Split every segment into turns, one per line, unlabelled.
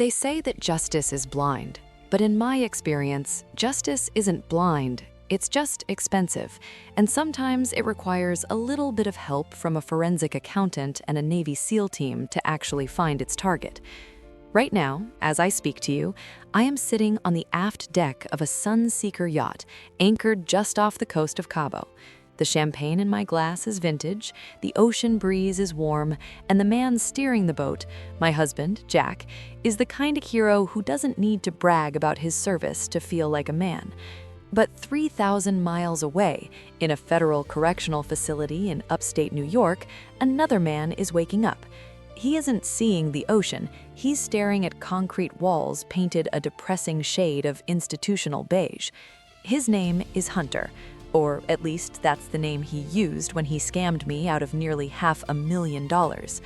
They say that justice is blind, but in my experience, justice isn't blind, it's just expensive, and sometimes it requires a little bit of help from a forensic accountant and a Navy SEAL team to actually find its target. Right now, as I speak to you, I am sitting on the aft deck of a Sunseeker yacht anchored just off the coast of Cabo. The champagne in my glass is vintage, the ocean breeze is warm, and the man steering the boat, my husband, Jack, is the kind of hero who doesn't need to brag about his service to feel like a man. But 3,000 miles away, in a federal correctional facility in upstate New York, another man is waking up. He isn't seeing the ocean, he's staring at concrete walls painted a depressing shade of institutional beige. His name is Hunter. Or at least that's the name he used when he scammed me out of nearly $500,000.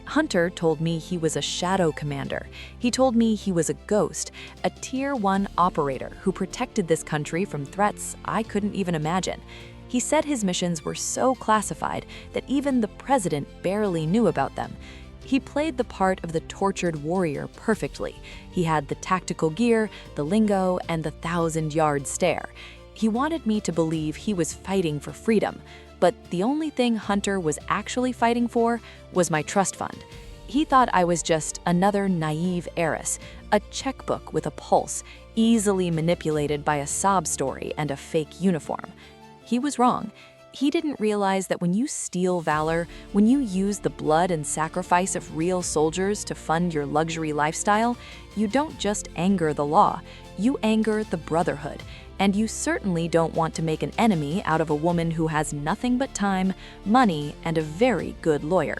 Hunter told me he was a shadow commander. He told me he was a ghost, a Tier 1 operator who protected this country from threats I couldn't even imagine. He said his missions were so classified that even the president barely knew about them. He played the part of the tortured warrior perfectly. He had the tactical gear, the lingo, and the 1,000-yard stare. He wanted me to believe he was fighting for freedom, but the only thing Hunter was actually fighting for was my trust fund. He thought I was just another naive heiress, a checkbook with a pulse, easily manipulated by a sob story and a fake uniform. He was wrong. He didn't realize that when you steal valor, when you use the blood and sacrifice of real soldiers to fund your luxury lifestyle, you don't just anger the law, you anger the brotherhood. And you certainly don't want to make an enemy out of a woman who has nothing but time, money, and a very good lawyer.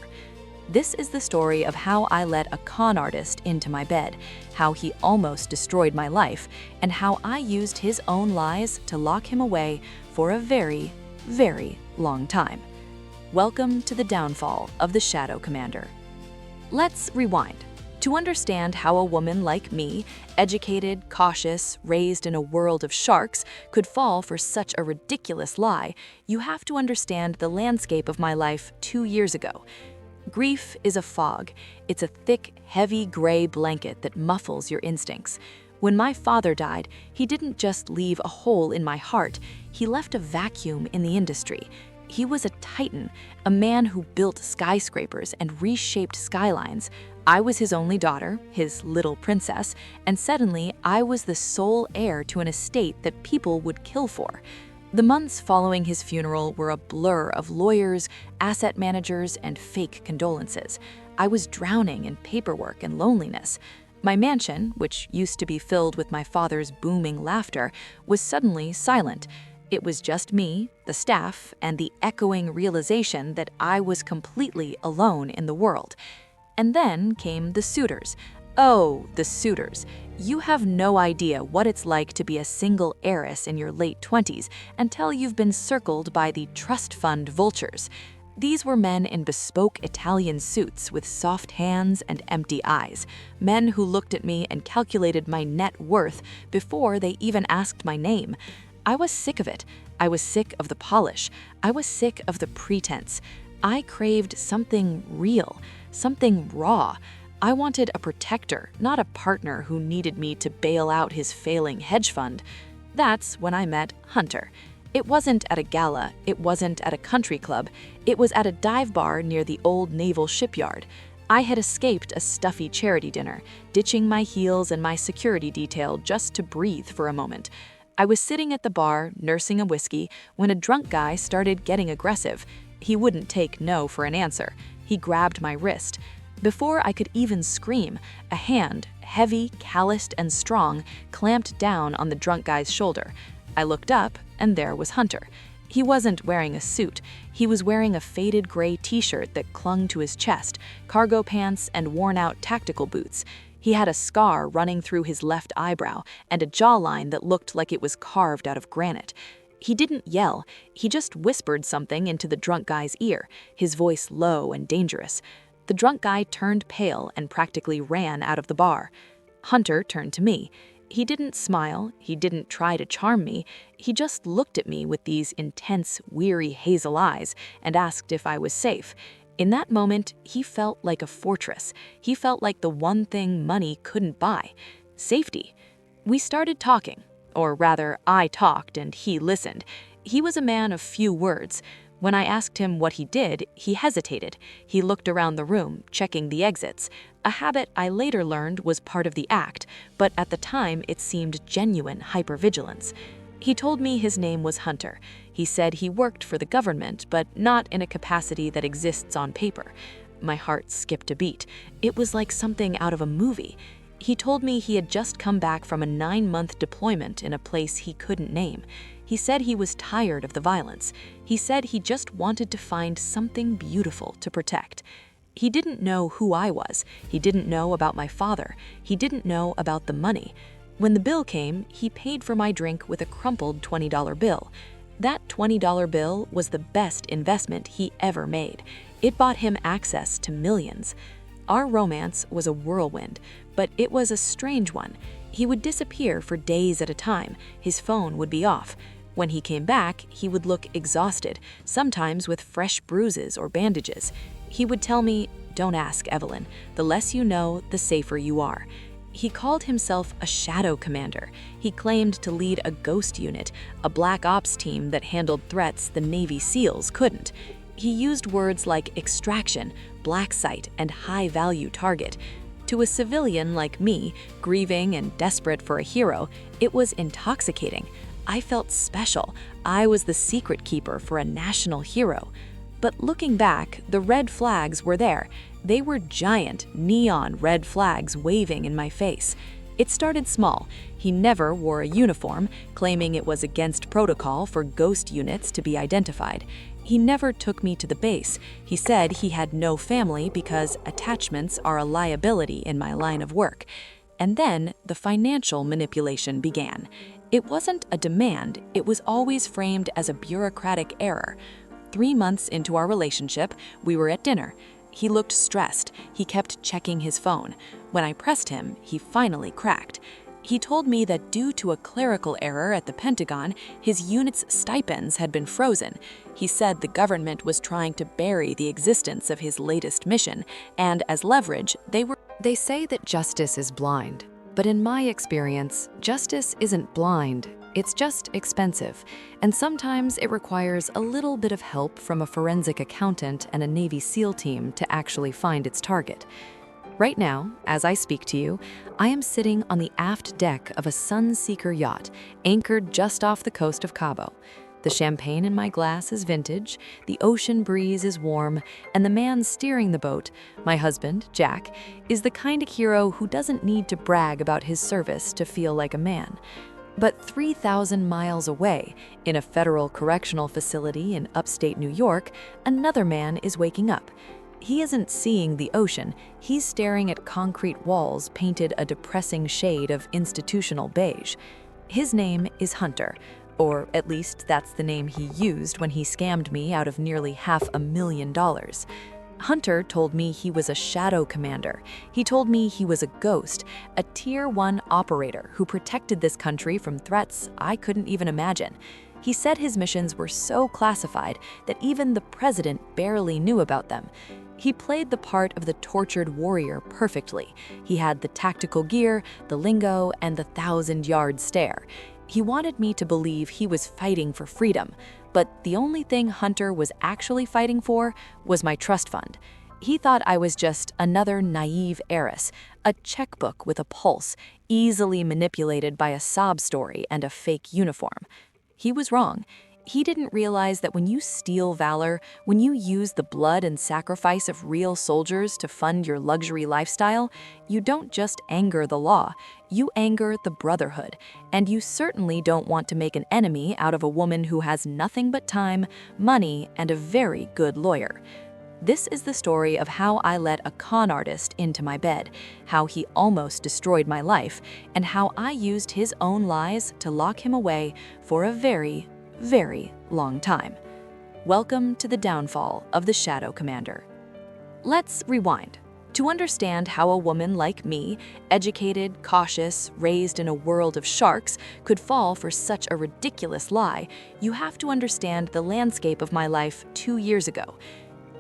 This is the story of how I let a con artist into my bed, how he almost destroyed my life, and how I used his own lies to lock him away for a very, very long time. Welcome to the downfall of the Shadow Commander. Let's rewind. To understand how a woman like me, educated, cautious, raised in a world of sharks, could fall for such a ridiculous lie, you have to understand the landscape of my life 2 years ago. Grief is a fog. It's a thick, heavy gray blanket that muffles your instincts. When my father died, he didn't just leave a hole in my heart, he left a vacuum in the industry. He was a titan, a man who built skyscrapers and reshaped skylines. I was his only daughter, his little princess, and suddenly I was the sole heir to an estate that people would kill for. The months following his funeral were a blur of lawyers, asset managers, and fake condolences. I was drowning in paperwork and loneliness. My mansion, which used to be filled with my father's booming laughter, was suddenly silent. It was just me, the staff, and the echoing realization that I was completely alone in the world. And then came the suitors. Oh, the suitors. You have no idea what it's like to be a single heiress in your late 20s until you've been circled by the trust fund vultures. These were men in bespoke Italian suits with soft hands and empty eyes, men who looked at me and calculated my net worth before they even asked my name. I was sick of it. I was sick of the polish. I was sick of the pretense. I craved something real, something raw. I wanted a protector, not a partner who needed me to bail out his failing hedge fund. That's when I met Hunter. It wasn't at a gala, it wasn't at a country club, it was at a dive bar near the old naval shipyard. I had escaped a stuffy charity dinner, ditching my heels and my security detail just to breathe for a moment. I was sitting at the bar, nursing a whiskey, when a drunk guy started getting aggressive. He wouldn't take no for an answer. He grabbed my wrist. Before I could even scream, a hand, heavy, calloused, and strong, clamped down on the drunk guy's shoulder. I looked up, and there was Hunter. He wasn't wearing a suit. He was wearing a faded gray t-shirt that clung to his chest, cargo pants, and worn-out tactical boots. He had a scar running through his left eyebrow and a jawline that looked like it was carved out of granite. He didn't yell. He just whispered something into the drunk guy's ear, his voice low and dangerous. The drunk guy turned pale and practically ran out of the bar. Hunter turned to me. He didn't smile, he didn't try to charm me, he just looked at me with these intense, weary hazel eyes and asked if I was safe. In that moment, he felt like a fortress. He felt like the one thing money couldn't buy: safety. We started talking, or rather, I talked and he listened. He was a man of few words. When I asked him what he did, he hesitated. He looked around the room, checking the exits. A habit I later learned was part of the act, but at the time it seemed genuine hypervigilance. He told me his name was Hunter. He said he worked for the government, but not in a capacity that exists on paper. My heart skipped a beat. It was like something out of a movie. He told me he had just come back from a 9-month deployment in a place he couldn't name. He said he was tired of the violence. He said he just wanted to find something beautiful to protect. He didn't know who I was. He didn't know about my father. He didn't know about the money. When the bill came, he paid for my drink with a crumpled $20 bill. That $20 bill was the best investment he ever made. It bought him access to millions. Our romance was a whirlwind, but it was a strange one. He would disappear for days at a time. His phone would be off. When he came back, he would look exhausted, sometimes with fresh bruises or bandages. He would tell me, "Don't ask, Evelyn. The less you know, the safer you are." He called himself a shadow commander. He claimed to lead a ghost unit, a black ops team that handled threats the Navy SEALs couldn't. He used words like extraction, black site, and high-value target. To a civilian like me, grieving and desperate for a hero, it was intoxicating. I felt special. I was the secret keeper for a national hero. But looking back, the red flags were there. They were giant, neon red flags waving in my face. It started small. He never wore a uniform, claiming it was against protocol for ghost units to be identified. He never took me to the base. He said he had no family because attachments are a liability in my line of work. And then the financial manipulation began. It wasn't a demand, it was always framed as a bureaucratic error. 3 months into our relationship, we were at dinner. He looked stressed. He kept checking his phone. When I pressed him, he finally cracked. He told me that due to a clerical error at the Pentagon, his unit's stipends had been frozen. He said the government was trying to bury the existence of his latest mission, and as leverage, They say that justice is blind, but in my experience, justice isn't blind. It's just expensive, and sometimes it requires a little bit of help from a forensic accountant and a Navy SEAL team to actually find its target. Right now, as I speak to you, I am sitting on the aft deck of a Sunseeker yacht anchored just off the coast of Cabo. The champagne in my glass is vintage, the ocean breeze is warm, and the man steering the boat, my husband, Jack, is the kind of hero who doesn't need to brag about his service to feel like a man. But 3,000 miles away, in a federal correctional facility in upstate New York, another man is waking up. He isn't seeing the ocean, he's staring at concrete walls painted a depressing shade of institutional beige. His name is Hunter, or at least that's the name he used when he scammed me out of nearly $500,000. Hunter told me he was a shadow commander. He told me he was a ghost, a Tier 1 operator who protected this country from threats I couldn't even imagine. He said his missions were so classified that even the president barely knew about them. He played the part of the tortured warrior perfectly. He had the tactical gear, the lingo, and the 1,000-yard stare. He wanted me to believe he was fighting for freedom, but the only thing Hunter was actually fighting for was my trust fund. He thought I was just another naive heiress, a checkbook with a pulse, easily manipulated by a sob story and a fake uniform. He was wrong. He didn't realize that when you steal valor, when you use the blood and sacrifice of real soldiers to fund your luxury lifestyle, you don't just anger the law, you anger the brotherhood. And you certainly don't want to make an enemy out of a woman who has nothing but time, money, and a very good lawyer. This is the story of how I let a con artist into my bed, how he almost destroyed my life, and how I used his own lies to lock him away for a very long time. Welcome to the downfall of the Shadow Commander. Let's rewind. To understand how a woman like me, educated, cautious, raised in a world of sharks, could fall for such a ridiculous lie, you have to understand the landscape of my life 2 years ago.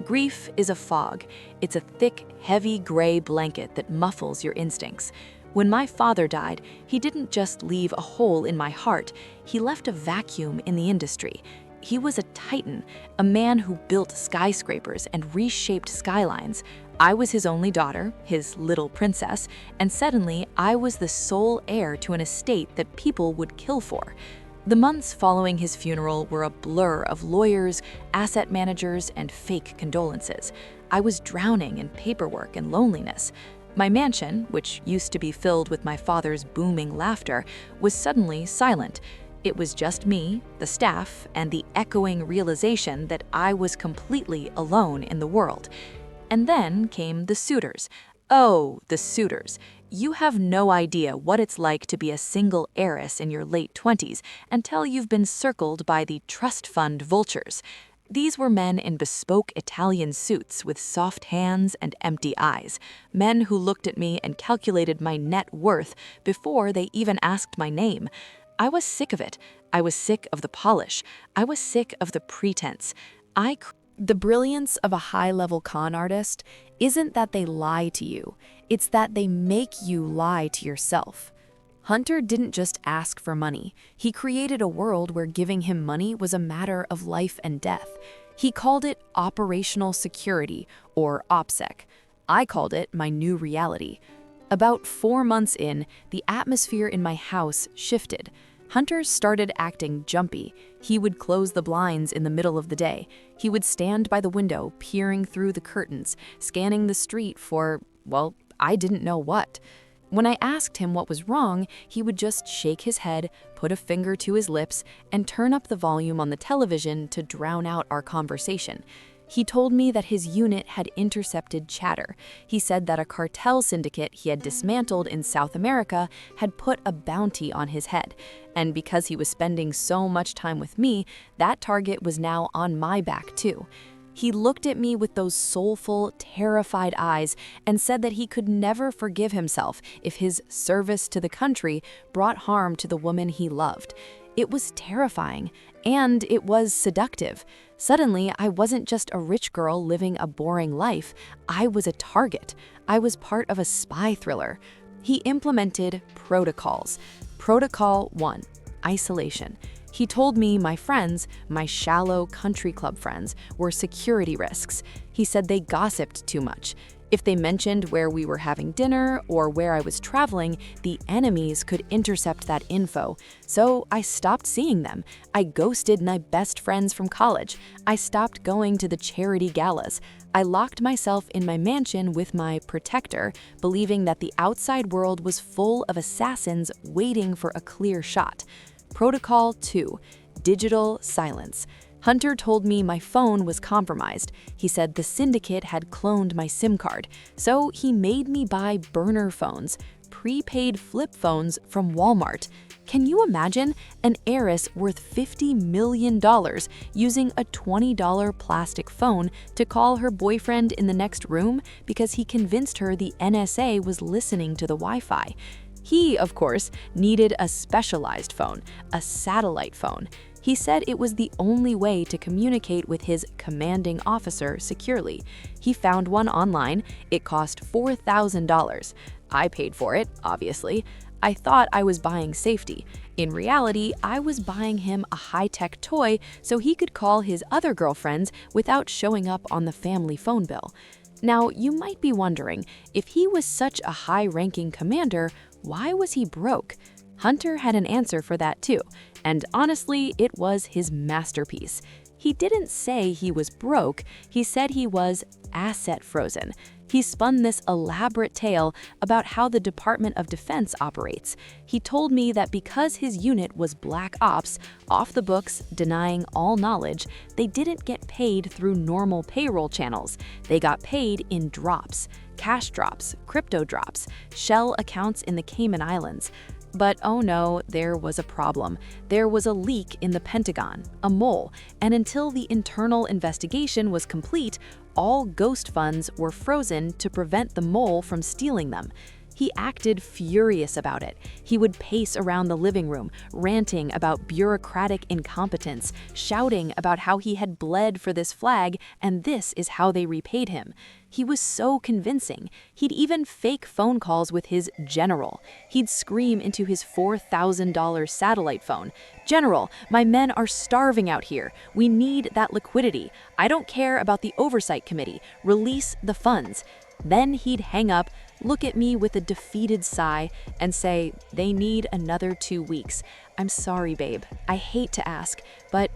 Grief is a fog. It's a thick, heavy gray blanket that muffles your instincts. When my father died, he didn't just leave a hole in my heart, he left a vacuum in the industry. He was a titan, a man who built skyscrapers and reshaped skylines. I was his only daughter, his little princess, and suddenly I was the sole heir to an estate that people would kill for. The months following his funeral were a blur of lawyers, asset managers, and fake condolences. I was drowning in paperwork and loneliness. My mansion, which used to be filled with my father's booming laughter, was suddenly silent. It was just me, the staff, and the echoing realization that I was completely alone in the world. And then came the suitors. Oh, the suitors. You have no idea what it's like to be a single heiress in your late 20s until you've been circled by the trust fund vultures. These were men in bespoke Italian suits with soft hands and empty eyes, men who looked at me and calculated my net worth before they even asked my name. I was sick of it. I was sick of the polish. I was sick of the pretense. The brilliance of a high-level con artist isn't that they lie to you, it's that they make you lie to yourself. Hunter didn't just ask for money. He created a world where giving him money was a matter of life and death. He called it operational security, or OPSEC. I called it my new reality. About 4 months in, the atmosphere in my house shifted. Hunter started acting jumpy. He would close the blinds in the middle of the day. He would stand by the window, peering through the curtains, scanning the street for, well, I didn't know what. When I asked him what was wrong, he would just shake his head, put a finger to his lips, and turn up the volume on the television to drown out our conversation. He told me that his unit had intercepted chatter. He said that a cartel syndicate he had dismantled in South America had put a bounty on his head. And because he was spending so much time with me, that target was now on my back too. He looked at me with those soulful, terrified eyes and said that he could never forgive himself if his service to the country brought harm to the woman he loved. It was terrifying, and it was seductive. Suddenly, I wasn't just a rich girl living a boring life. I was a target. I was part of a spy thriller. He implemented protocols. Protocol 1, isolation. He told me my friends, my shallow country club friends, were security risks. He said they gossiped too much. If they mentioned where we were having dinner or where I was traveling, the enemies could intercept that info. So I stopped seeing them. I ghosted my best friends from college. I stopped going to the charity galas. I locked myself in my mansion with my protector, believing that the outside world was full of assassins waiting for a clear shot. Protocol 2, digital silence. Hunter told me my phone was compromised. He said the syndicate had cloned my SIM card, so he made me buy burner phones, prepaid flip phones from Walmart. Can you imagine an heiress worth $50 million using a $20 plastic phone to call her boyfriend in the next room because he convinced her the NSA was listening to the Wi-Fi? He, of course, needed a specialized phone, a satellite phone. He said it was the only way to communicate with his commanding officer securely. He found one online. It cost $4,000. I paid for it, obviously. I thought I was buying safety. In reality, I was buying him a high-tech toy so he could call his other girlfriends without showing up on the family phone bill. Now, you might be wondering, if he was such a high-ranking commander, why was he broke? Hunter had an answer for that too, and honestly, it was his masterpiece. He didn't say he was broke, he said he was asset frozen. He spun this elaborate tale about how the Department of Defense operates. He told me that because his unit was black ops, off the books, denying all knowledge, they didn't get paid through normal payroll channels. They got paid in drops, cash drops, crypto drops, shell accounts in the Cayman Islands. But oh no, there was a problem. There was a leak in the Pentagon, a mole, and until the internal investigation was complete, all ghost funds were frozen to prevent the mole from stealing them. He acted furious about it. He would pace around the living room, ranting about bureaucratic incompetence, shouting about how he had bled for this flag and this is how they repaid him. He was so convincing. He'd even fake phone calls with his general. He'd scream into his $4,000 satellite phone, "General, my men are starving out here. We need that liquidity. I don't care about the oversight committee. Release the funds." Then he'd hang up, look at me with a defeated sigh, and say, "They need another 2 weeks. I'm sorry, babe. I hate to ask, but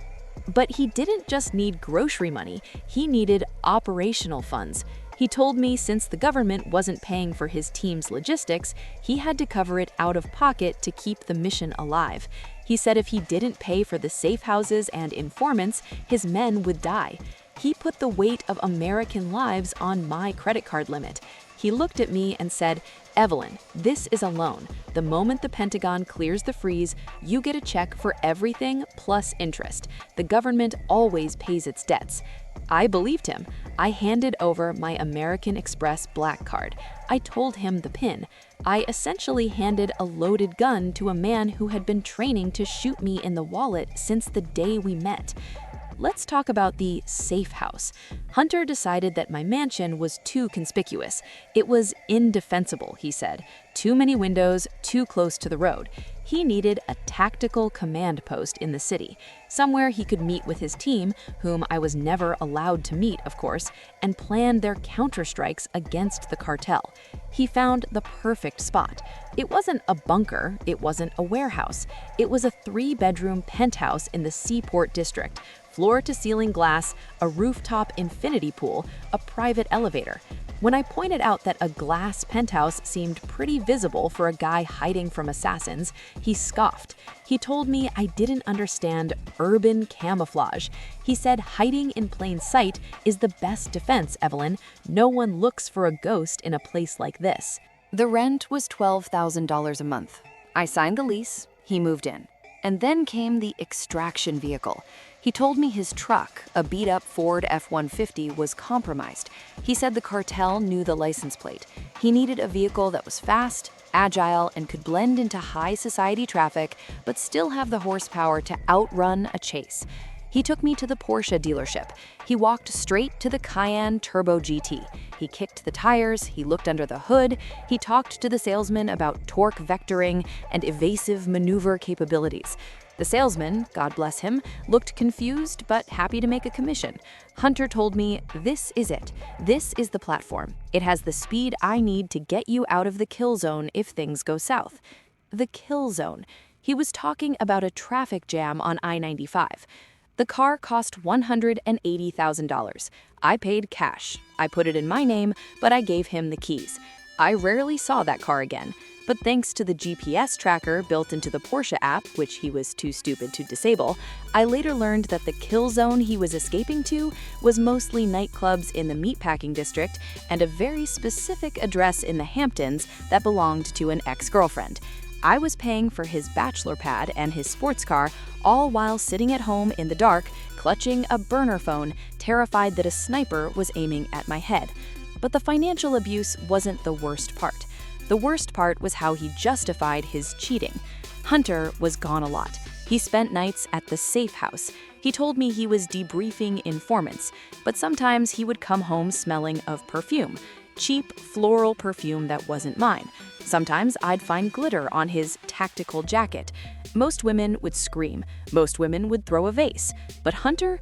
he didn't just need grocery money. He needed operational funds. He told me since the government wasn't paying for his team's logistics, he had to cover it out of pocket to keep the mission alive. He said if he didn't pay for the safe houses and informants, his men would die. He put the weight of American lives on my credit card limit. He looked at me and said, "Evelyn, this is a loan. The moment the Pentagon clears the freeze, you get a check for everything plus interest. The government always pays its debts." I believed him. I handed over my American Express black card. I told him the PIN. I essentially handed a loaded gun to a man who had been training to shoot me in the wallet since the day we met. Let's talk about the safe house. Hunter decided that my mansion was too conspicuous. It was indefensible, he said. Too many windows, too close to the road. He needed a tactical command post in the city, somewhere he could meet with his team, whom I was never allowed to meet, of course, and plan their counterstrikes against the cartel. He found the perfect spot. It wasn't a bunker, it wasn't a warehouse. It was a 3-bedroom penthouse in the Seaport district. Floor-to-ceiling glass, a rooftop infinity pool, a private elevator. When I pointed out that a glass penthouse seemed pretty visible for a guy hiding from assassins, he scoffed. He told me I didn't understand urban camouflage. He said hiding in plain sight is the best defense, Evelyn. No one looks for a ghost in a place like this. The rent was $12,000 a month. I signed the lease, he moved in. And then came the extraction vehicle. He told me his truck, a beat-up Ford F-150, was compromised. He said the cartel knew the license plate. He needed a vehicle that was fast, agile, and could blend into high society traffic, but still have the horsepower to outrun a chase. He took me to the Porsche dealership. He walked straight to the Cayenne Turbo GT. He kicked the tires, he looked under the hood, he talked to the salesman about torque vectoring and evasive maneuver capabilities. The salesman, God bless him, looked confused but happy to make a commission. Hunter told me, "This is it. This is the platform. It has the speed I need to get you out of the kill zone if things go south." The kill zone. He was talking about a traffic jam on I-95. The car cost $180,000. I paid cash. I put it in my name, but I gave him the keys. I rarely saw that car again, but thanks to the GPS tracker built into the Porsche app, which he was too stupid to disable, I later learned that the kill zone he was escaping to was mostly nightclubs in the meatpacking district and a very specific address in the Hamptons that belonged to an ex-girlfriend. I was paying for his bachelor pad and his sports car, all while sitting at home in the dark, clutching a burner phone, terrified that a sniper was aiming at my head. But the financial abuse wasn't the worst part. The worst part was how he justified his cheating. Hunter was gone a lot. He spent nights at the safe house. He told me he was debriefing informants, but sometimes he would come home smelling of perfume. Cheap, floral perfume that wasn't mine. Sometimes I'd find glitter on his tactical jacket. Most women would scream. Most women would throw a vase. But Hunter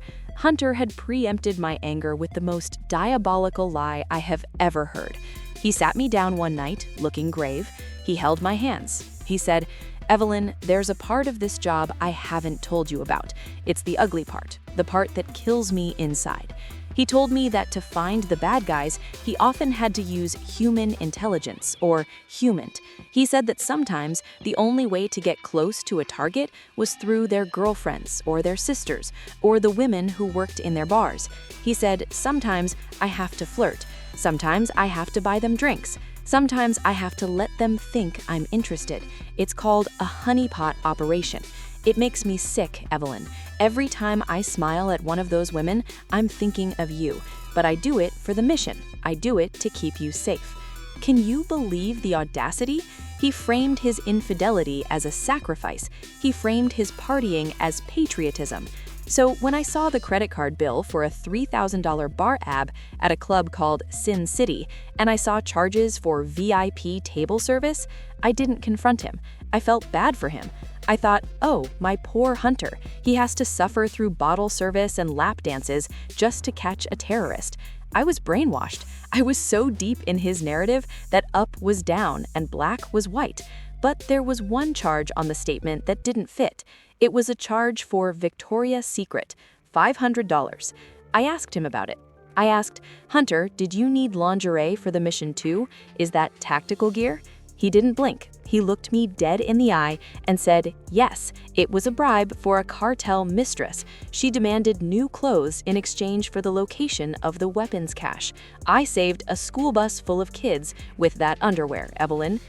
had preempted my anger with the most diabolical lie I have ever heard. He sat me down one night, looking grave. He held my hands. He said, "Evelyn, there's a part of this job I haven't told you about. It's the ugly part, the part that kills me inside." He told me that to find the bad guys, he often had to use human intelligence, or humant. He said that sometimes the only way to get close to a target was through their girlfriends, or their sisters, or the women who worked in their bars. He said, "Sometimes I have to flirt. Sometimes I have to buy them drinks. Sometimes I have to let them think I'm interested. It's called a honeypot operation. It makes me sick, Evelyn. Every time I smile at one of those women, I'm thinking of you. But I do it for the mission. I do it to keep you safe."
Can you believe the audacity? He framed his infidelity as a sacrifice. He framed his partying as patriotism. So when I saw the credit card bill for a $3,000 bar ab at a club called Sin City, and I saw charges for VIP table service, I didn't confront him. I felt bad for him. I thought, oh, my poor Hunter. He has to suffer through bottle service and lap dances just to catch a terrorist. I was brainwashed. I was so deep in his narrative that up was down and black was white. But there was one charge on the statement that didn't fit. It was a charge for Victoria's Secret, $500. I asked him about it. I asked, Hunter, did you need lingerie for the mission too? Is that tactical gear? He didn't blink. He looked me dead in the eye and said, yes, it was a bribe for a cartel mistress. She demanded new clothes in exchange for the location of the weapons cache. I saved a school bus full of kids with that underwear, Evelyn.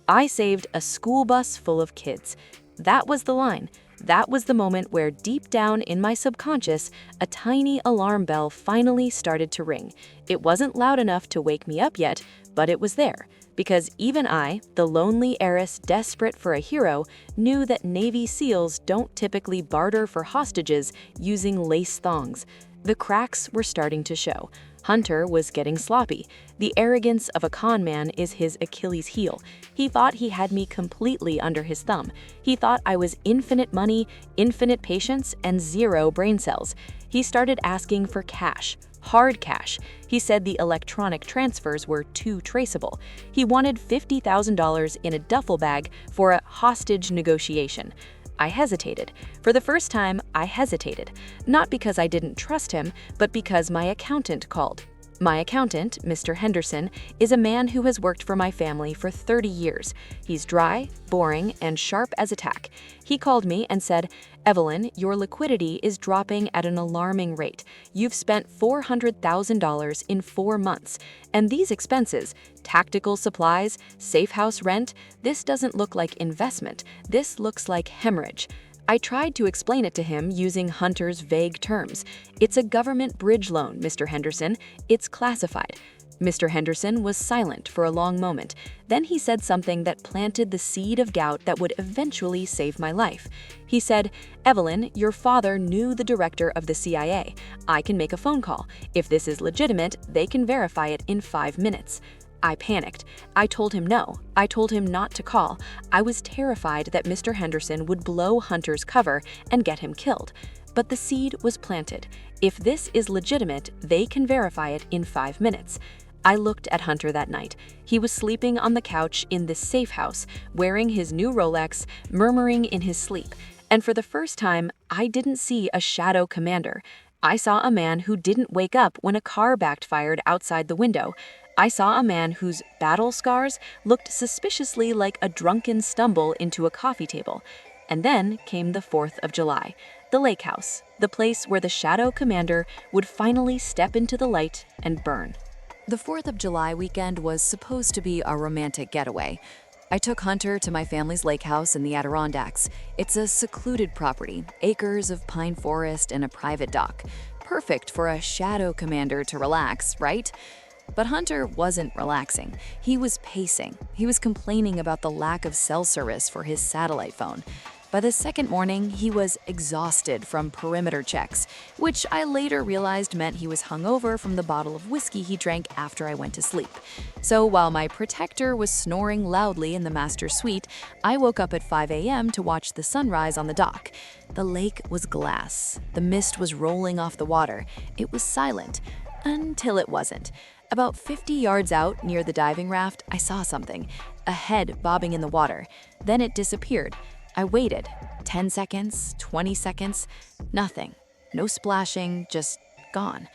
I saved a school bus full of kids. That was the line. That was the moment where deep down in my subconscious, a tiny alarm bell finally started to ring. It wasn't loud enough to wake me up yet, but it was there. Because even I, the lonely heiress desperate for a hero, knew that Navy SEALs don't typically barter for hostages using lace thongs. The cracks were starting to show. Hunter was getting sloppy. The arrogance of a con man is his Achilles heel. He thought he had me completely under his thumb. He thought I was infinite money, infinite patience, and zero brain cells. He started asking for cash. Hard cash. He said the electronic transfers were too traceable. He wanted $50,000 in a duffel bag for a hostage negotiation. I hesitated. For the first time, I hesitated. Not because I didn't trust him, but because my accountant called. My accountant, Mr. Henderson, is a man who has worked for my family for 30 years. He's dry, boring, and sharp as a tack. He called me and said, Evelyn, your liquidity is dropping at an alarming rate. You've spent $400,000 in 4 months. And these expenses, tactical supplies, safe house rent, this doesn't look like investment. This looks like hemorrhage. I tried to explain it to him using Hunter's vague terms. It's a government bridge loan, Mr. Henderson. It's classified. Mr. Henderson was silent for a long moment. Then he said something that planted the seed of doubt that would eventually save my life. He said, Evelyn, your father knew the director of the CIA. I can make a phone call. If this is legitimate, they can verify it in 5 minutes. I panicked. I told him no. I told him not to call. I was terrified that Mr. Henderson would blow Hunter's cover and get him killed. But the seed was planted. If this is legitimate, they can verify it in 5 minutes. I looked at Hunter that night. He was sleeping on the couch in this safe house, wearing his new Rolex, murmuring in his sleep. And for the first time, I didn't see a shadow commander. I saw a man who didn't wake up when a car backfired outside the window. I saw a man whose battle scars looked suspiciously like a drunken stumble into a coffee table. And then came the 4th of July, the lake house, the place where the shadow commander would finally step into the light and burn.
The 4th of July weekend was supposed to be a romantic getaway. I took Hunter to my family's lake house in the Adirondacks. It's a secluded property, acres of pine forest and a private dock. Perfect for a shadow commander to relax, right? But Hunter wasn't relaxing. He was pacing. He was complaining about the lack of cell service for his satellite phone. By the second morning, he was exhausted from perimeter checks, which I later realized meant he was hungover from the bottle of whiskey he drank after I went to sleep. So while my protector was snoring loudly in the master suite, I woke up at 5 a.m. to watch the sunrise on the dock. The lake was glass. The mist was rolling off the water. It was silent. Until it wasn't. About 50 yards out, near the diving raft, I saw something. A head bobbing in the water. Then it disappeared. I waited. 10 seconds, 20 seconds, nothing. No splashing, just gone.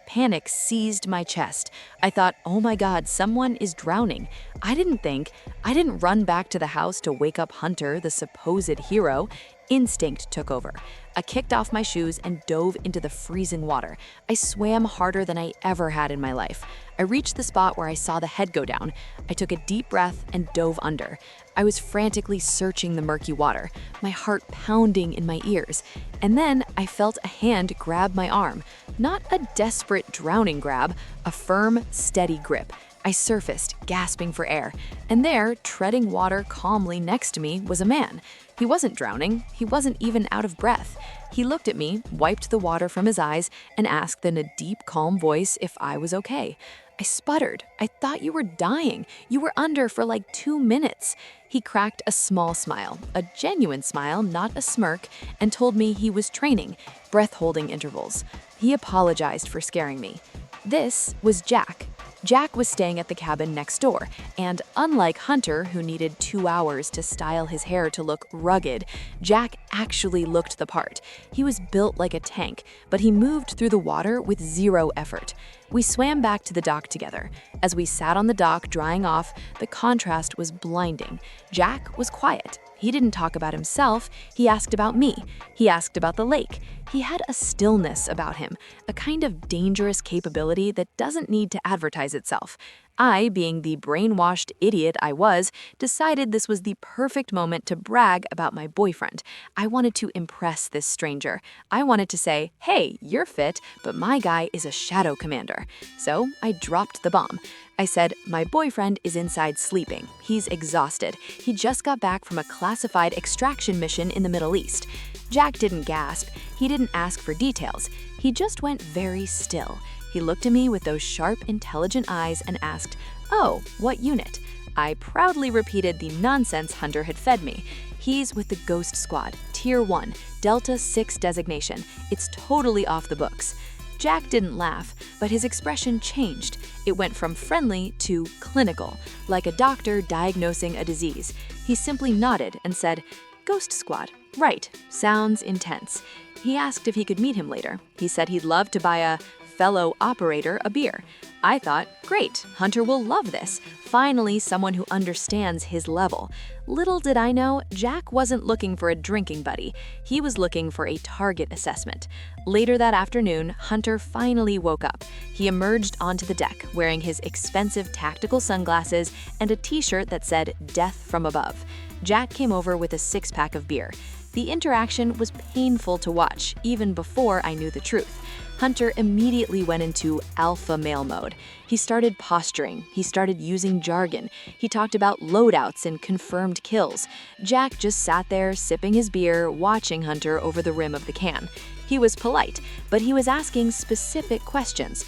Panic seized my chest. I thought, oh my God, someone is drowning. I didn't run back to the house to wake up Hunter, the supposed hero. Instinct took over. I kicked off my shoes and dove into the freezing water. I swam harder than I ever had in my life. I reached the spot where I saw the head go down. I took a deep breath and dove under. I was frantically searching the murky water, my heart pounding in my ears. And then I felt a hand grab my arm. Not a desperate drowning grab, a firm, steady grip. I surfaced, gasping for air, and there, treading water calmly next to me, was a man. He wasn't drowning. He wasn't even out of breath. He looked at me, wiped the water from his eyes, and asked in a deep, calm voice if I was okay. I sputtered. I thought you were dying. You were under for like 2 minutes. He cracked a small smile, a genuine smile, not a smirk, and told me he was training, breath-holding intervals. He apologized for scaring me. This was Jack. Jack was staying at the cabin next door, and unlike Hunter, who needed 2 hours to style his hair to look rugged, Jack actually looked the part. He was built like a tank, but he moved through the water with 0 effort. We swam back to the dock together. As we sat on the dock drying off, the contrast was blinding. Jack was quiet. He didn't talk about himself, he asked about me. He asked about the lake. He had a stillness about him, a kind of dangerous capability that doesn't need to advertise itself. I, being the brainwashed idiot I was, decided this was the perfect moment to brag about my boyfriend. I wanted to impress this stranger. I wanted to say, hey, you're fit, but my guy is a shadow commander. So I dropped the bomb. I said, my boyfriend is inside sleeping. He's exhausted. He just got back from a classified extraction mission in the Middle East. Jack didn't gasp. He didn't ask for details. He just went very still. He looked at me with those sharp, intelligent eyes and asked, oh, what unit? I proudly repeated the nonsense Hunter had fed me. He's with the Ghost Squad, Tier 1, Delta 6 designation. It's totally off the books. Jack didn't laugh, but his expression changed. It went from friendly to clinical, like a doctor diagnosing a disease. He simply nodded and said, Ghost Squad, right, sounds intense. He asked if he could meet him later. He said he'd love to buy a fellow operator a beer. I thought, great, Hunter will love this. Finally, someone who understands his level. Little did I know, Jack wasn't looking for a drinking buddy. He was looking for a target assessment. Later that afternoon, Hunter finally woke up. He emerged onto the deck, wearing his expensive tactical sunglasses and a t-shirt that said, Death from Above. Jack came over with a 6-pack of beer. The interaction was painful to watch, even before I knew the truth. Hunter immediately went into alpha male mode. He started posturing. He started using jargon. He talked about loadouts and confirmed kills. Jack just sat there, sipping his beer, watching Hunter over the rim of the can. He was polite, but he was asking specific questions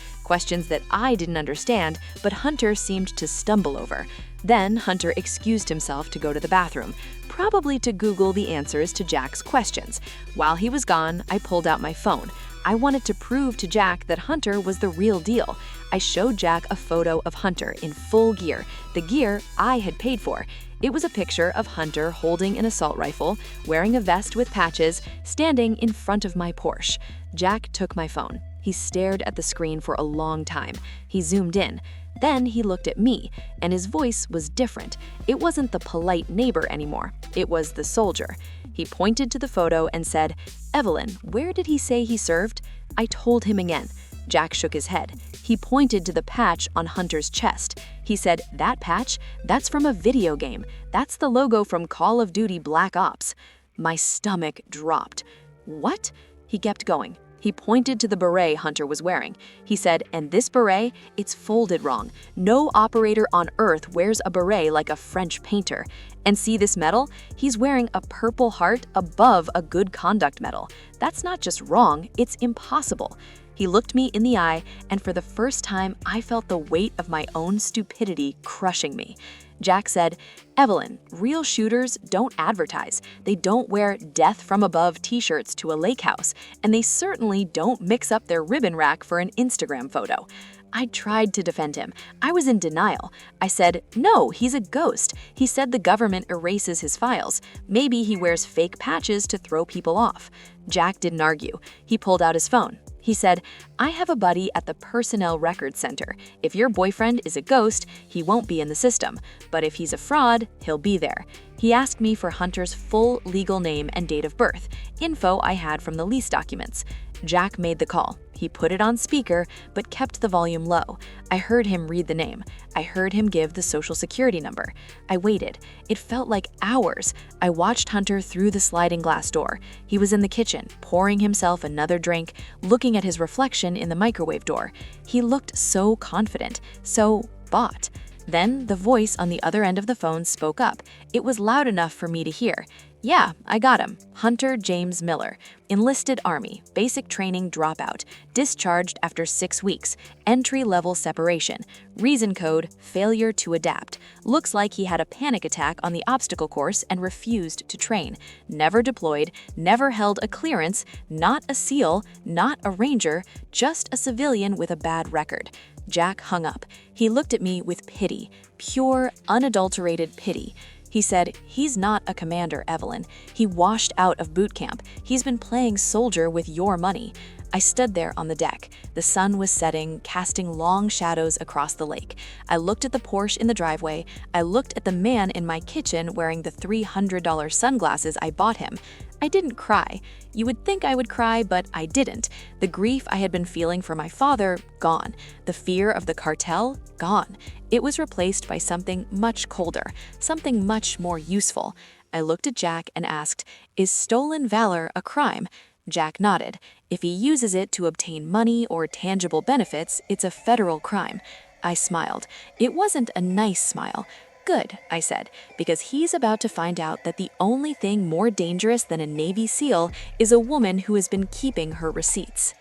that I didn't understand, but Hunter seemed to stumble over. Then Hunter excused himself to go to the bathroom, probably to Google the answers to Jack's questions. While he was gone, I pulled out my phone. I wanted to prove to Jack that Hunter was the real deal. I showed Jack a photo of Hunter in full gear, the gear I had paid for. It was a picture of Hunter holding an assault rifle, wearing a vest with patches, standing in front of my Porsche. Jack took my phone. He stared at the screen for a long time. He zoomed in. Then he looked at me, and his voice was different. It wasn't the polite neighbor anymore. It was the soldier. He pointed to the photo and said, Evelyn, where did he say he served? I told him again. Jack shook his head. He pointed to the patch on Hunter's chest. He said, that patch? That's from a video game. That's the logo from Call of Duty Black Ops. My stomach dropped. What? He kept going. He pointed to the beret Hunter was wearing. He said, and this beret, it's folded wrong. No operator on Earth wears a beret like a French painter. And see this medal? He's wearing a Purple Heart above a Good Conduct medal. That's not just wrong, it's impossible. He looked me in the eye, and for the first time, I felt the weight of my own stupidity crushing me. Jack said, Evelyn, real shooters don't advertise. They don't wear Death from Above t-shirts to a lake house, and they certainly don't mix up their ribbon rack for an Instagram photo. I tried to defend him. I was in denial. I said, no, he's a ghost. He said the government erases his files. Maybe he wears fake patches to throw people off. Jack didn't argue. He pulled out his phone. He said, I have a buddy at the Personnel Records Center. If your boyfriend is a ghost, he won't be in the system. But if he's a fraud, he'll be there. He asked me for Hunter's full legal name and date of birth, info I had from the lease documents. Jack made the call. He put it on speaker, but kept the volume low. I heard him read the name. I heard him give the social security number. I waited. It felt like hours. I watched Hunter through the sliding glass door. He was in the kitchen, pouring himself another drink, looking at his reflection in the microwave door. He looked so confident, so
bought. Then the voice on the other end of the phone spoke up. It was loud enough for me to hear. "Yeah, I got him. Hunter James Miller. Enlisted Army. Basic training dropout. Discharged after 6 weeks. Entry-level separation. Reason code, failure to adapt. Looks like he had a panic attack on the obstacle course and refused to train. Never deployed, never held a clearance, not a SEAL, not a Ranger, just a civilian with a bad record." Jack hung up. He looked at me with pity, pure, unadulterated pity. He said, "He's not a commander, Evelyn. He washed out of boot camp. He's been playing soldier with your money." I stood there on the deck. The sun was setting, casting long shadows across the lake. I looked at the Porsche in the driveway. I looked at the man in my kitchen wearing the $300 sunglasses I bought him. I didn't cry. You would think I would cry, but I didn't. The grief I had been feeling for my father, gone. The fear of the cartel, gone. It was replaced by something much colder, something much more useful. I looked at Jack and asked, "Is stolen valor a crime?" Jack nodded. "If he uses it to obtain money or tangible benefits, it's a federal crime." I smiled. It wasn't a nice smile. "Good," I said, "because he's about to find out that the only thing more dangerous than a Navy SEAL is a woman who has been keeping her receipts."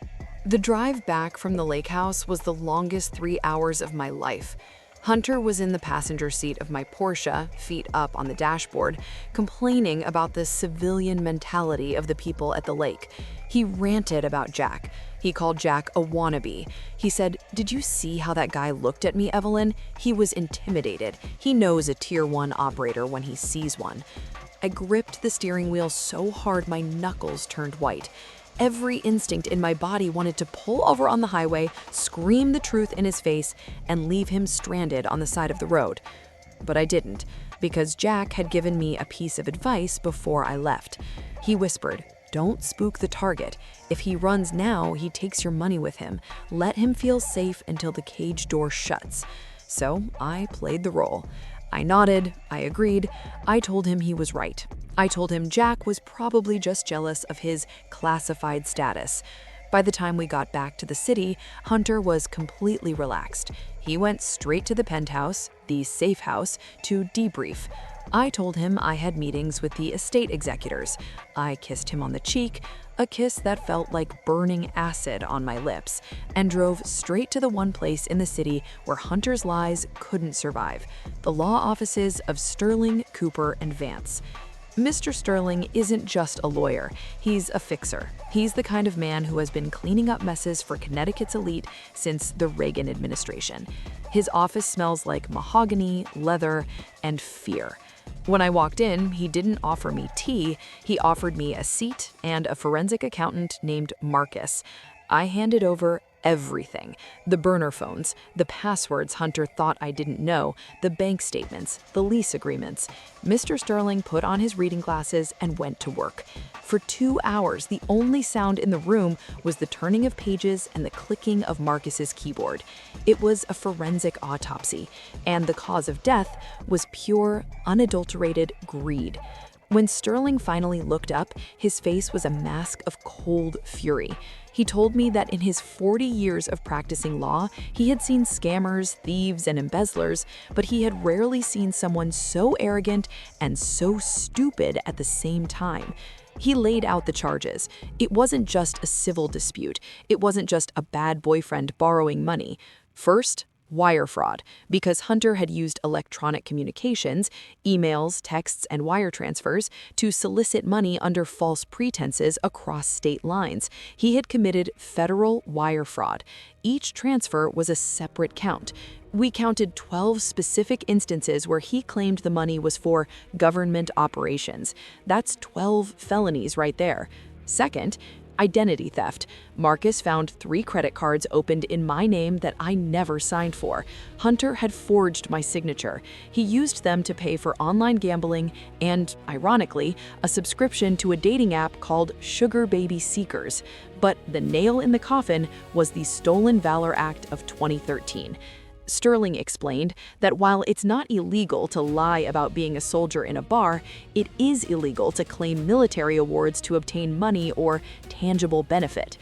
The drive back from the lake house was the longest 3 hours of my life. Hunter was in the passenger seat of my Porsche, feet up on the dashboard, complaining about the civilian mentality of the people at the lake. He ranted about Jack. He called Jack a wannabe. He said, "Did you see how that guy looked at me, Evelyn? He was intimidated. He knows a Tier 1 operator when he sees one." I gripped the steering wheel so hard my knuckles turned white. Every instinct in my body wanted to pull over on the highway, scream the truth in his face, and leave him stranded on the side of the road. But I didn't, because Jack had given me a piece of advice before I left. He whispered, "Don't spook the target. If he runs now, he takes your money with him. Let him feel safe until the cage door shuts." So I played the role. I nodded, I agreed, I told him he was right. I told him Jack was probably just jealous of his classified status. By the time we got back to the city, Hunter was completely relaxed. He went straight to the penthouse, the safe house, to debrief. I told him I had meetings with the estate executors. I kissed him on the cheek, a kiss that felt like burning acid on my lips, and drove straight to the one place in the city where Hunter's lies couldn't survive, the law offices of Sterling, Cooper, and Vance. Mr. Sterling isn't just a lawyer, he's a fixer. He's the kind of man who has been cleaning up messes for Connecticut's elite since the Reagan administration. His office smells like mahogany, leather, and fear. When I walked in, he didn't offer me tea, he offered me a seat and a forensic accountant named Marcus. I handed over everything. The burner phones, the passwords Hunter thought I didn't know, the bank statements, the lease agreements. Mr. Sterling put on his reading glasses and went to work. For 2 hours, the only sound in the room was the turning of pages and the clicking of Marcus's keyboard. It was a forensic autopsy, and the cause of death was pure, unadulterated greed. When Sterling finally looked up, his face was a mask of cold fury. He told me that in his 40 years of practicing law, he had seen scammers, thieves, and embezzlers, but he had rarely seen someone so arrogant and so stupid at the same time. He laid out the charges. It wasn't just a civil dispute. It wasn't just a bad boyfriend borrowing money. First, wire fraud, because Hunter had used electronic communications, emails, texts, and wire transfers to solicit money under false pretenses across state lines. He had committed federal wire fraud. Each transfer was a separate count. We counted 12 specific instances where he claimed the money was for government operations. That's 12 felonies right there. Second, identity theft. Marcus found 3 credit cards opened in my name that I never signed for. Hunter had forged my signature. He used them to pay for online gambling and, ironically, a subscription to a dating app called Sugar Baby Seekers. But the nail in the coffin was the Stolen Valor Act of 2013. Sterling explained that while it's not illegal to lie about being a soldier in a bar, it is illegal to claim military awards to obtain money or tangible benefit.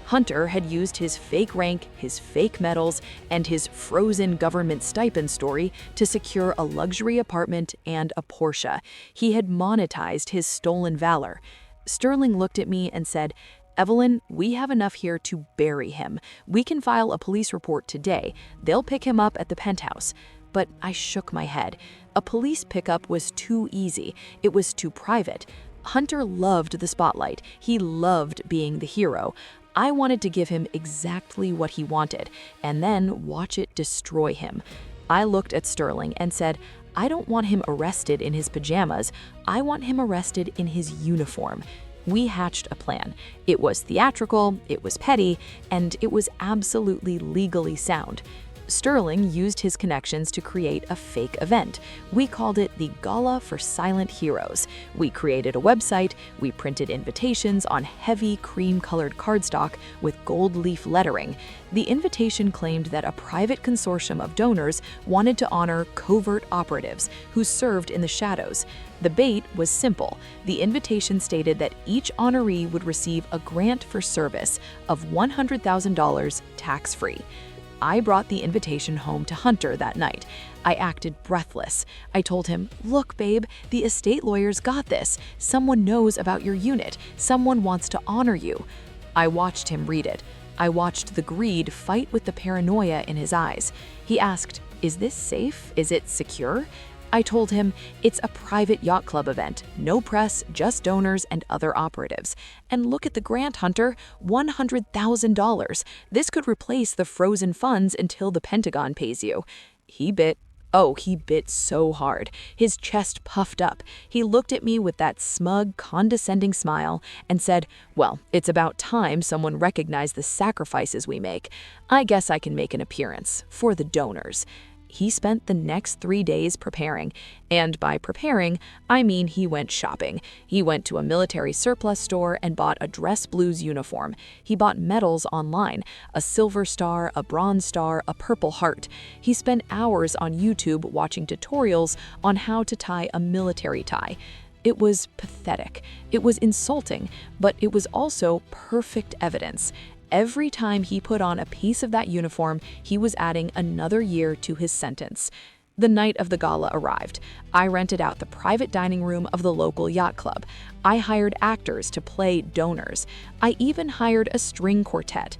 Hunter had used his fake rank, his fake medals, and his frozen government stipend story to secure a luxury apartment and a Porsche. He had monetized his stolen valor. Sterling looked at me and said, "Evelyn, we have enough here to bury him. We can file a police report today. They'll pick him up at the penthouse." But I shook my head. A police pickup was too easy. It was too private. Hunter loved the spotlight. He loved being the hero. I wanted to give him exactly what he wanted, and then watch it destroy him. I looked at Sterling and said, "I don't want him arrested in his pajamas. I want him arrested in his uniform." We hatched a plan. It was theatrical, it was petty, and it was absolutely legally sound. Sterling used his connections to create a fake event. We called it the Gala for Silent Heroes. We created a website, we printed invitations on heavy cream-colored cardstock with gold leaf lettering. The invitation claimed that a private consortium of donors wanted to honor covert operatives who served in the shadows. The bait was simple. The invitation stated that each honoree would receive a grant for service of $100,000 tax-free. I brought the invitation home to Hunter that night. I acted breathless. I told him, "Look, babe, the estate lawyers got this. Someone knows about your unit. Someone wants to honor you." I watched him read it. I watched the greed fight with the paranoia in his eyes. He asked, "Is this safe? Is it secure?" I told him, "It's a private yacht club event. No press, just donors and other operatives. And look at the grant, Hunter, $100,000. This could replace the frozen funds until the Pentagon pays you." He bit. Oh, he bit so hard. His chest puffed up. He looked at me with that smug, condescending smile and said, "Well, it's about time someone recognized the sacrifices we make. I guess I can make an appearance for the donors." He spent the next 3 days preparing, and by preparing, I mean he went shopping. He went to a military surplus store and bought a dress blues uniform. He bought medals online, a silver star, a bronze star, a purple heart. He spent hours on YouTube watching tutorials on how to tie a military tie. It was pathetic. It was insulting, but it was also perfect evidence. Every time he put on a piece of that uniform, he was adding another year to his sentence. The night of the gala arrived. I rented out the private dining room of the local yacht club. I hired actors to play donors. I even hired a string quartet.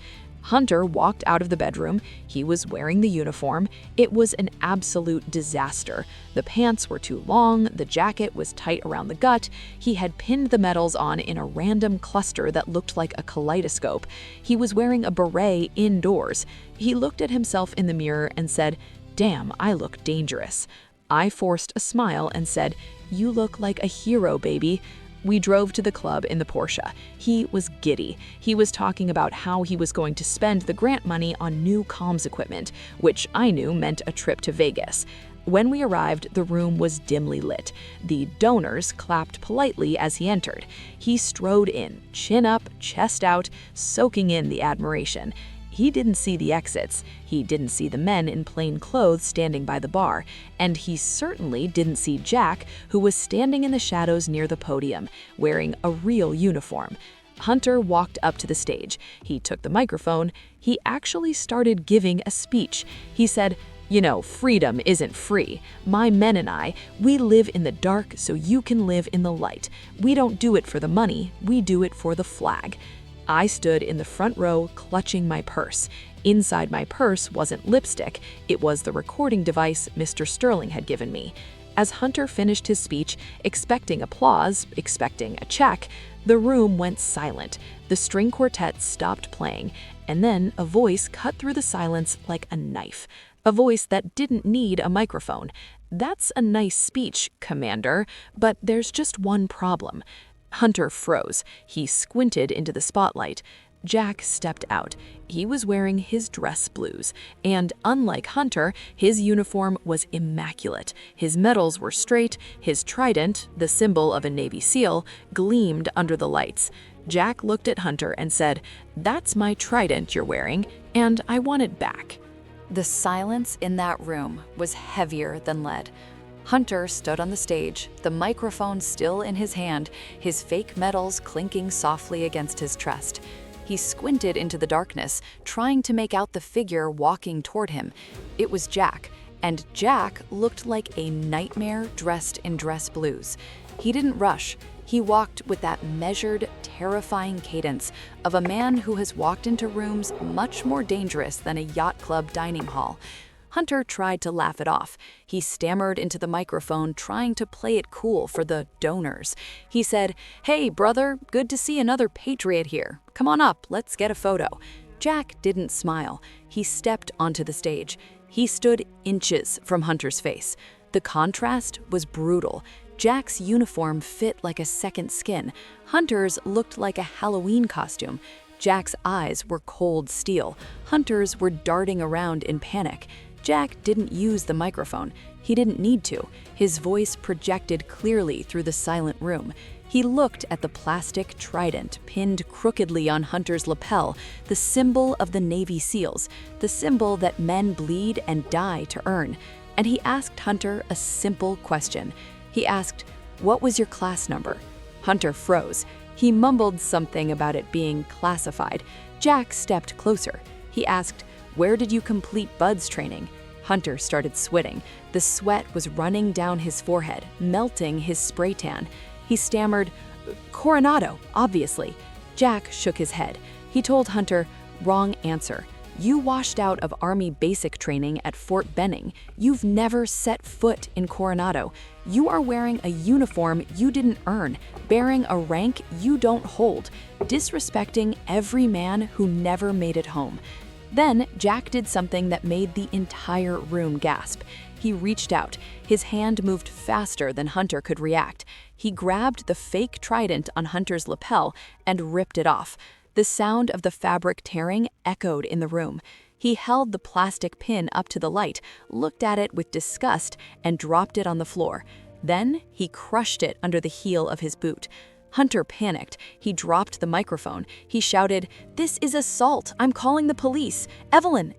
Hunter walked out of the bedroom. He was wearing the uniform. It was an absolute disaster. The pants were too long, the jacket was tight around the gut. He had pinned the medals on in a random cluster that looked like a kaleidoscope. He was wearing a beret indoors. He looked at himself in the mirror and said, "Damn, I look dangerous." I forced a smile and said, "You look like a hero, baby." We drove to the club in the Porsche. He was giddy. He was talking about how he was going to spend the grant money on new comms equipment, which I knew meant a trip to Vegas. When we arrived, the room was dimly lit. The donors clapped politely as he entered. He strode in, chin up, chest out, soaking in the admiration. He didn't see the exits, he didn't see the men in plain clothes standing by the bar, and he certainly didn't see Jack, who was standing in the shadows near the podium, wearing a real uniform. Hunter walked up to the stage. He took the microphone. He actually started giving a speech. He said, "You know, freedom isn't free. My men and I, we live in the dark so you can live in the light. We don't do it for the money, we do it for the flag." I stood in the front row clutching my purse. Inside my purse wasn't lipstick, it was the recording device Mr. Sterling had given me. As Hunter finished his speech, expecting applause, expecting a check, the room went silent. The string quartet stopped playing, and then a voice cut through the silence like a knife. A voice that didn't need a microphone. "That's a nice speech, Commander, but there's just one problem." Hunter froze. He squinted into the spotlight. Jack stepped out. He was wearing his dress blues, and unlike Hunter, his uniform was immaculate. His medals were straight, his trident, the symbol of a Navy SEAL, gleamed under the lights. Jack looked at Hunter and said, "That's my trident you're wearing, and I want it back."
The silence in that room was heavier than lead. Hunter stood on the stage, the microphone still in his hand, his fake medals clinking softly against his chest. He squinted into the darkness, trying to make out the figure walking toward him. It was Jack, and Jack looked like a nightmare dressed in dress blues. He didn't rush. He walked with that measured, terrifying cadence of a man who has walked into rooms much more dangerous than a yacht club dining hall. Hunter tried to laugh it off. He stammered into the microphone, trying to play it cool for the donors. He said, "Hey, brother, good to see another patriot here. Come on up, let's get a photo." Jack didn't smile. He stepped onto the stage. He stood inches from Hunter's face. The contrast was brutal. Jack's uniform fit like a second skin. Hunter's looked like a Halloween costume. Jack's eyes were cold steel. Hunter's were darting around in panic. Jack didn't use the microphone. He didn't need to. His voice projected clearly through the silent room. He looked at the plastic trident pinned crookedly on Hunter's lapel, the symbol of the Navy SEALs, the symbol that men bleed and die to earn. And he asked Hunter a simple question. He asked, "What was your class number?" Hunter froze. He mumbled something about it being classified. Jack stepped closer. He asked, "Where did you complete BUDS training?" Hunter started sweating. The sweat was running down his forehead, melting his spray tan. He stammered, "Coronado, obviously." Jack shook his head. He told Hunter, "Wrong answer. You washed out of Army basic training at Fort Benning. You've never set foot in Coronado. You are wearing a uniform you didn't earn, bearing a rank you don't hold, disrespecting every man who never made it home." Then Jack did something that made the entire room gasp. He reached out. His hand moved faster than Hunter could react. He grabbed the fake trident on Hunter's lapel and ripped it off. The sound of the fabric tearing echoed in the room. He held the plastic pin up to the light, looked at it with disgust, and dropped it on the floor. Then he crushed it under the heel of his boot. Hunter panicked. He dropped the microphone. He shouted, "This is assault! I'm calling the police! Evelyn,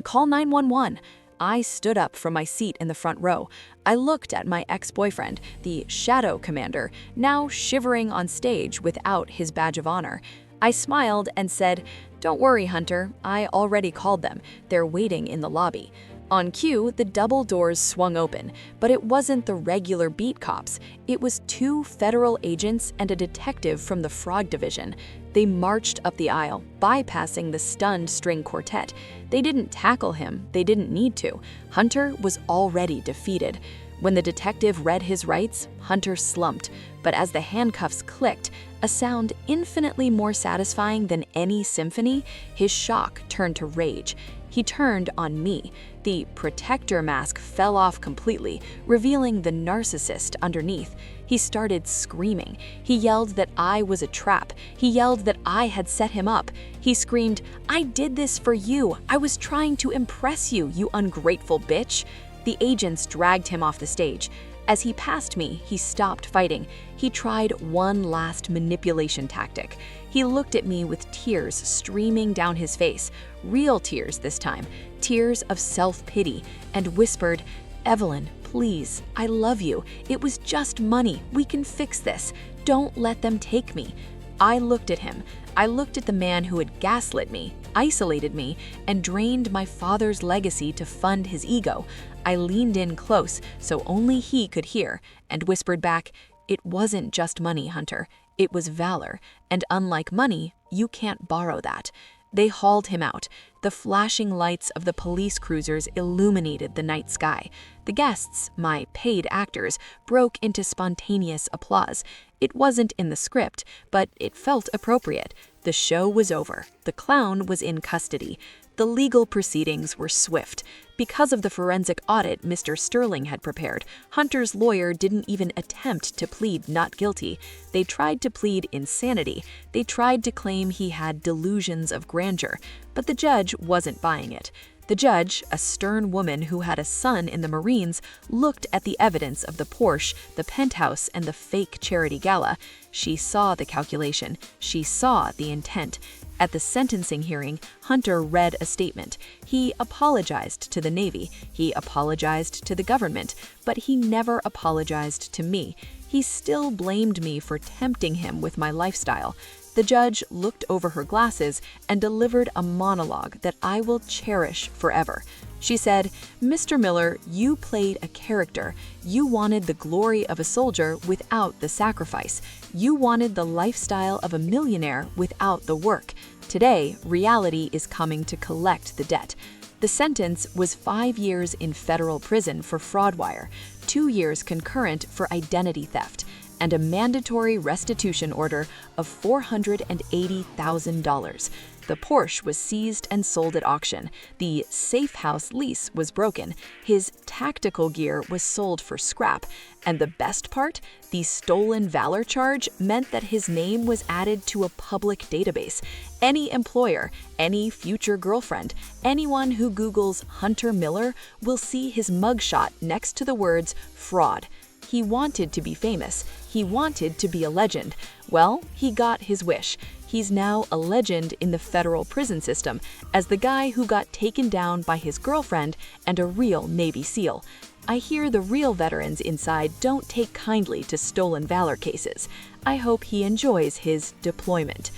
call 911!" I stood up from my seat in the front row. I looked at my ex-boyfriend, the shadow commander, now shivering on stage without his badge of honor. I smiled and said, "Don't worry, Hunter. I already called them. They're waiting in the lobby." On cue, the double doors swung open, but it wasn't the regular beat cops. It was 2 federal agents and a detective from the fraud division. They marched up the aisle, bypassing the stunned string quartet. They didn't tackle him. They didn't need to. Hunter was already defeated. When the detective read his rights, Hunter slumped. But as the handcuffs clicked, a sound infinitely more satisfying than any symphony, his shock turned to rage. He turned on me. The protector mask fell off completely, revealing the narcissist underneath. He started screaming. He yelled that I was a trap. He yelled that I had set him up. He screamed, "I did this for you. I was trying to impress you, you ungrateful bitch." The agents dragged him off the stage. As he passed me, he stopped fighting. He tried one last manipulation tactic. He looked at me with tears streaming down his face, real tears this time, tears of self-pity, and whispered, "Evelyn, please, I love you. It was just money. We can fix this. Don't let them take me." I looked at him. I looked at the man who had gaslit me, isolated me, and drained my father's legacy to fund his ego. I leaned in close so only he could hear and whispered back, "It wasn't just money, Hunter. It was valor, and unlike money, you can't borrow that." They hauled him out. The flashing lights of the police cruisers illuminated the night sky. The guests, my paid actors, broke into spontaneous applause. It wasn't in the script, but it felt appropriate. The show was over. The clown was in custody. The legal proceedings were swift. Because of the forensic audit Mr. Sterling had prepared, Hunter's lawyer didn't even attempt to plead not guilty. They tried to plead insanity. They tried to claim he had delusions of grandeur, but the judge wasn't buying it. The judge, a stern woman who had a son in the Marines, looked at the evidence of the Porsche, the penthouse, and the fake charity gala. She saw the calculation. She saw the intent. At the sentencing hearing, Hunter read a statement. He apologized to the Navy. He apologized to the government, but he never apologized to me. He still blamed me for tempting him with my lifestyle.
The judge looked over her glasses and delivered a monologue that I will cherish forever. She said, "Mr. Miller, you played a character. You wanted the glory of a soldier without the sacrifice. You wanted the lifestyle of a millionaire without the work. Today, reality is coming to collect the debt." The sentence was 5 years in federal prison for fraud wire, 2 years concurrent for identity theft, and a mandatory restitution order of $480,000. The Porsche was seized and sold at auction. The safe house lease was broken. His tactical gear was sold for scrap. And the best part? The Stolen Valor charge meant that his name was added to a public database. Any employer, any future girlfriend, anyone who Googles Hunter Miller will see his mugshot next to the words fraud. He wanted to be famous. He wanted to be a legend. Well, he got his wish. He's now a legend in the federal prison system as the guy who got taken down by his girlfriend and a real Navy SEAL. I hear the real veterans inside don't take kindly to stolen valor cases. I hope he enjoys his deployment.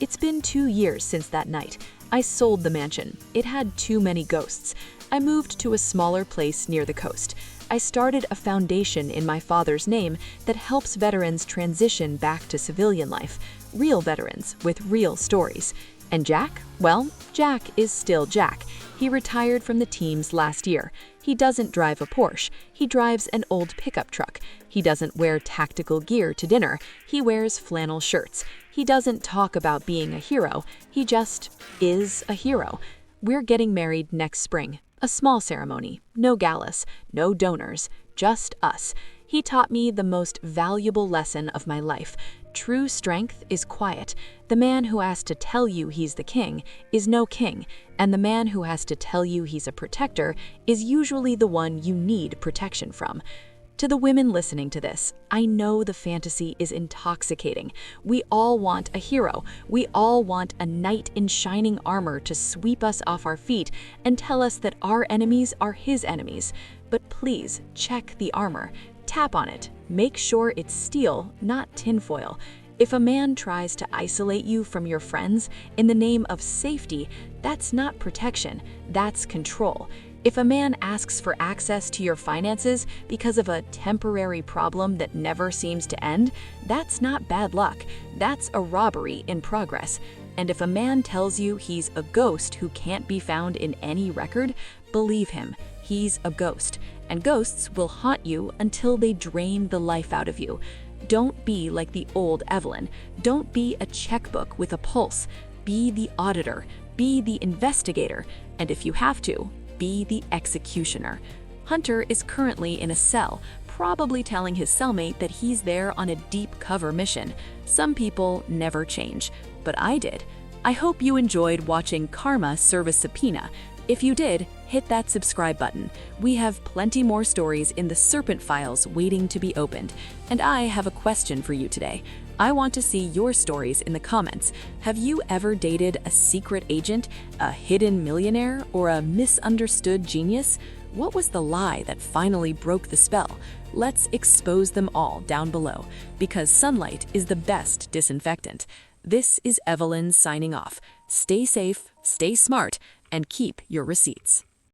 It's been 2 years since that night. I sold the mansion. It had too many ghosts. I moved to a smaller place near the coast. I started a foundation in my father's name that helps veterans transition back to civilian life. Real veterans with real stories. And Jack? Well, Jack is still Jack. He retired from the teams last year. He doesn't drive a Porsche. He drives an old pickup truck. He doesn't wear tactical gear to dinner. He wears flannel shirts. He doesn't talk about being a hero. He just is a hero. We're getting married next spring. A small ceremony, no galas, no donors, just us. He taught me the most valuable lesson of my life. True strength is quiet. The man who has to tell you he's the king is no king, and the man who has to tell you he's a protector is usually the one you need protection from. To the women listening to this, I know the fantasy is intoxicating. We all want a hero. We all want a knight in shining armor to sweep us off our feet and tell us that our enemies are his enemies. But please check the armor. Tap on it. Make sure it's steel, not tinfoil. If a man tries to isolate you from your friends in the name of safety, that's not protection, that's control. If a man asks for access to your finances because of a temporary problem that never seems to end, that's not bad luck, that's a robbery in progress. And if a man tells you he's a ghost who can't be found in any record, believe him, he's a ghost. And ghosts will haunt you until they drain the life out of you. Don't be like the old Evelyn. Don't be a checkbook with a pulse. Be the auditor, be the investigator, and if you have to, be the executioner. Hunter is currently in a cell, probably telling his cellmate that he's there on a deep cover mission. Some people never change, but I did. I hope you enjoyed watching Karma Serve a Subpoena. If you did, hit that subscribe button. We have plenty more stories in the Serpent Files waiting to be opened. And I have a question for you today. I want to see your stories in the comments. Have you ever dated a secret agent, a hidden millionaire, or a misunderstood genius? What was the lie that finally broke the spell? Let's expose them all down below, because sunlight is the best disinfectant. This is Evelyn signing off. Stay safe, stay smart, and keep your receipts.